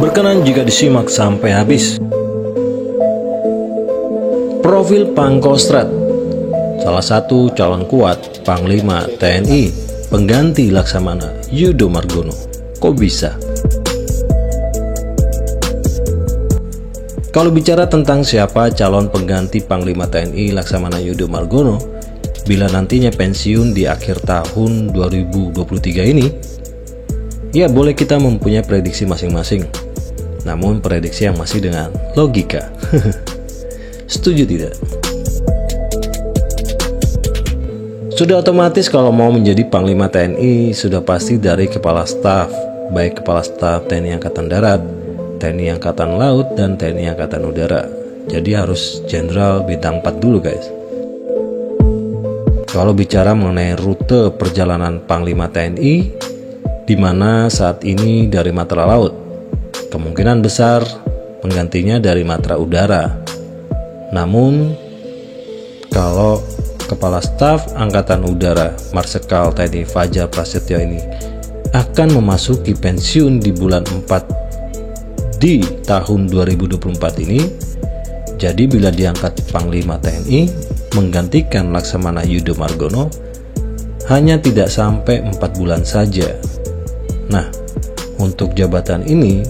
Berkenan jika disimak sampai habis. Profil Pangkostrat, salah satu calon kuat Panglima TNI pengganti Laksamana Yudo Margono. Kok bisa? Kalau bicara tentang siapa calon pengganti Panglima TNI Laksamana Yudo Margono bila nantinya pensiun di akhir tahun 2023 ini, ya boleh kita mempunyai prediksi masing-masing. Namun prediksi yang masih dengan logika. Setuju tidak? Sudah otomatis kalau mau menjadi Panglima TNI sudah pasti dari Kepala Staf, baik Kepala Staf TNI Angkatan Darat, TNI Angkatan Laut, dan TNI Angkatan Udara. Jadi harus Jenderal Bintang 4 dulu guys. Kalau bicara mengenai rute perjalanan Panglima TNI, di mana saat ini dari Matra Laut, kemungkinan besar penggantinya dari Matra Udara. Namun kalau Kepala Staf Angkatan Udara Marsikal TNI Fajar Prasetyo ini akan memasuki pensiun di bulan 4 di tahun 2024 ini, jadi bila diangkat Panglima TNI menggantikan Laksamana Yudo Margono hanya tidak sampai 4 bulan saja. Nah, untuk jabatan ini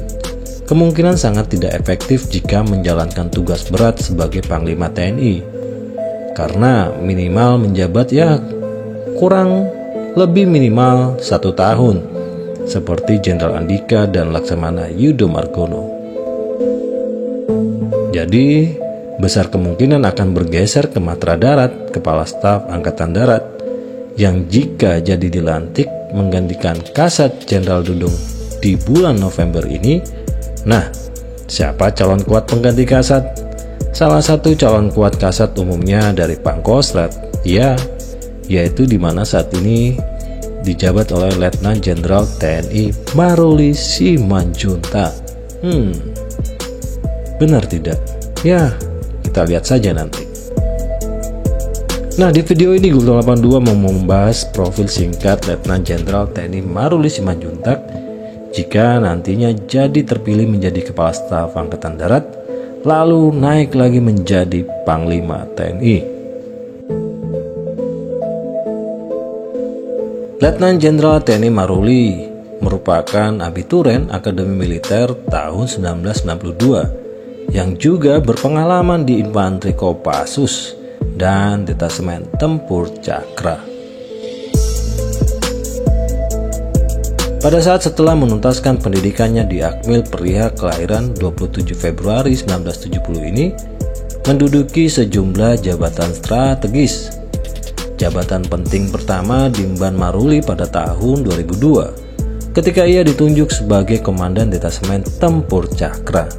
kemungkinan sangat tidak efektif jika menjalankan tugas berat sebagai Panglima TNI, karena minimal menjabat ya kurang lebih minimal 1 tahun seperti Jenderal Andika dan Laksamana Yudo Margono. Jadi besar kemungkinan akan bergeser ke Matra Darat, Kepala Staf Angkatan Darat, yang jika jadi dilantik menggantikan Kasat Jenderal Dudung di bulan November ini. Nah, siapa calon kuat pengganti Kasat? Salah satu calon kuat Kasat umumnya dari Pangkostrat, ya, yaitu di mana saat ini dijabat oleh Letnan Jenderal TNI Maruli Simanjuntak. Benar tidak? Ya, kita lihat saja nanti. Nah, di video ini Gubernur 82 mau membahas profil singkat Letnan Jenderal TNI Maruli Simanjuntak jika nantinya jadi terpilih menjadi Kepala Staf Angkatan Darat, lalu naik lagi menjadi Panglima TNI. Letnan Jenderal TNI Maruli merupakan abituren Akademi Militer tahun 1992 yang juga berpengalaman di Infanteri Kopassus dan Detasemen Tempur Cakra. Pada saat setelah menuntaskan pendidikannya di Akmil pria kelahiran 27 Februari 1970 ini, menduduki sejumlah jabatan strategis. Jabatan penting pertama diemban Maruli pada tahun 2002 ketika ia ditunjuk sebagai Komandan Detasemen Tempur Cakra.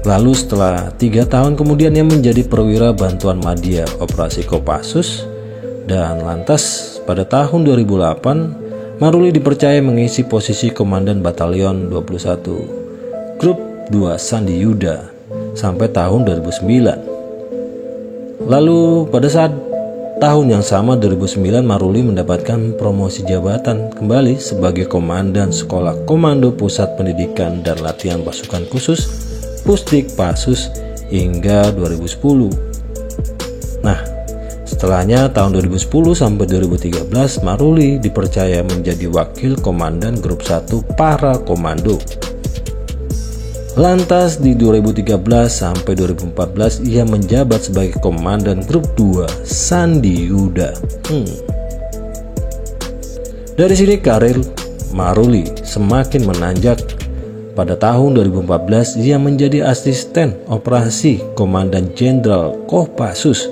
Lalu setelah 3 tahun kemudian ia menjadi Perwira Bantuan Madya Operasi Kopassus, dan lantas pada tahun 2008 Maruli dipercaya mengisi posisi Komandan Batalion 21 Grup 2 Sandi Yuda sampai tahun 2009. Lalu pada saat tahun yang sama 2009 Maruli mendapatkan promosi jabatan kembali sebagai Komandan Sekolah Komando Pusat Pendidikan dan Latihan Pasukan Khusus Pusdik Pasus hingga 2010. Nah, setelahnya tahun 2010 sampai 2013 Maruli dipercaya menjadi Wakil Komandan Grup 1 Para Komando. Lantas di 2013 sampai 2014 ia menjabat sebagai Komandan Grup 2 Sandi Yuda. Dari sini karir Maruli semakin menanjak. Pada tahun 2014 ia menjadi Asisten Operasi Komandan Jenderal Kopassus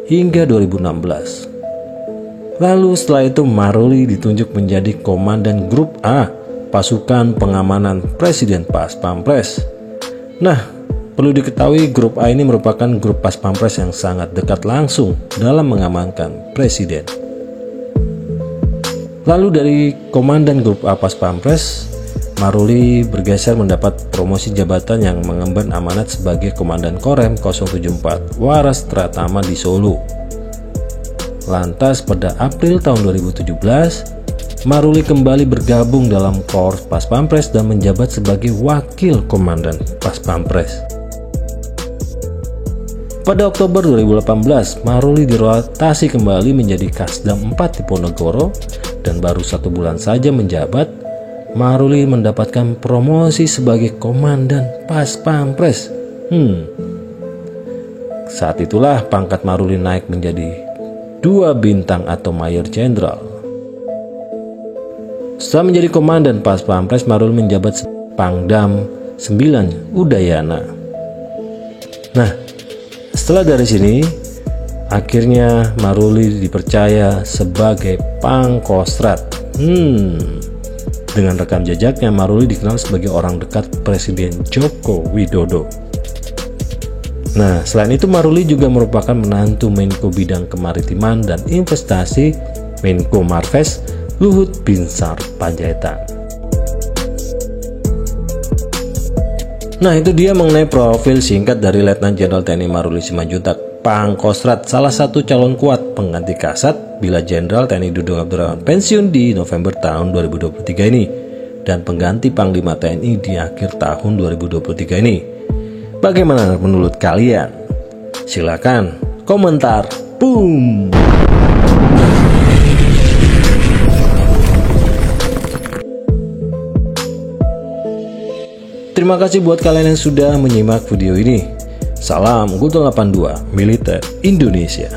hingga 2016. Lalu setelah itu Maruli ditunjuk menjadi Komandan Grup A Pasukan Pengamanan Presiden Pas Pampres. Nah, perlu diketahui Grup A ini merupakan grup Pas Pampres yang sangat dekat langsung dalam mengamankan Presiden. Lalu dari Komandan Grup A Pas Pampres, Maruli bergeser mendapat promosi jabatan yang mengemban amanat sebagai Komandan Korem 074 Waras Tratama di Solo. Lantas pada April tahun 2017, Maruli kembali bergabung dalam Korps Pas Pampres dan menjabat sebagai Wakil Komandan Pas Pampres. Pada Oktober 2018, Maruli dirotasi kembali menjadi Kasdam 4 Diponegoro dan baru 1 bulan saja menjabat, Maruli mendapatkan promosi sebagai Komandan Pas Pampres. Saat itulah pangkat Maruli naik menjadi 2 bintang atau Mayor Jenderal. Setelah menjadi Komandan Pas Pampres, Maruli menjabat Pangdam 9 Udayana. Nah, setelah dari sini, akhirnya Maruli dipercaya sebagai Pangkostrat. Dengan rekam jejaknya, Maruli dikenal sebagai orang dekat Presiden Joko Widodo. Nah, selain itu Maruli juga merupakan menantu Menko Bidang Kemaritiman dan Investasi Menko Marves Luhut Binsar Panjaitan. Nah, itu dia mengenai profil singkat dari Letnan Jenderal TNI Maruli Simanjuntak, Pangkostrat, salah satu calon kuat pengganti Kasat bila Jenderal TNI Dudung Abdurrahman pensiun di November tahun 2023 ini dan pengganti Panglima TNI di akhir tahun 2023 ini. Bagaimana menurut kalian? Silakan komentar. Boom. Terima kasih buat kalian yang sudah menyimak video ini. Salam Gudul 82 Militer Indonesia.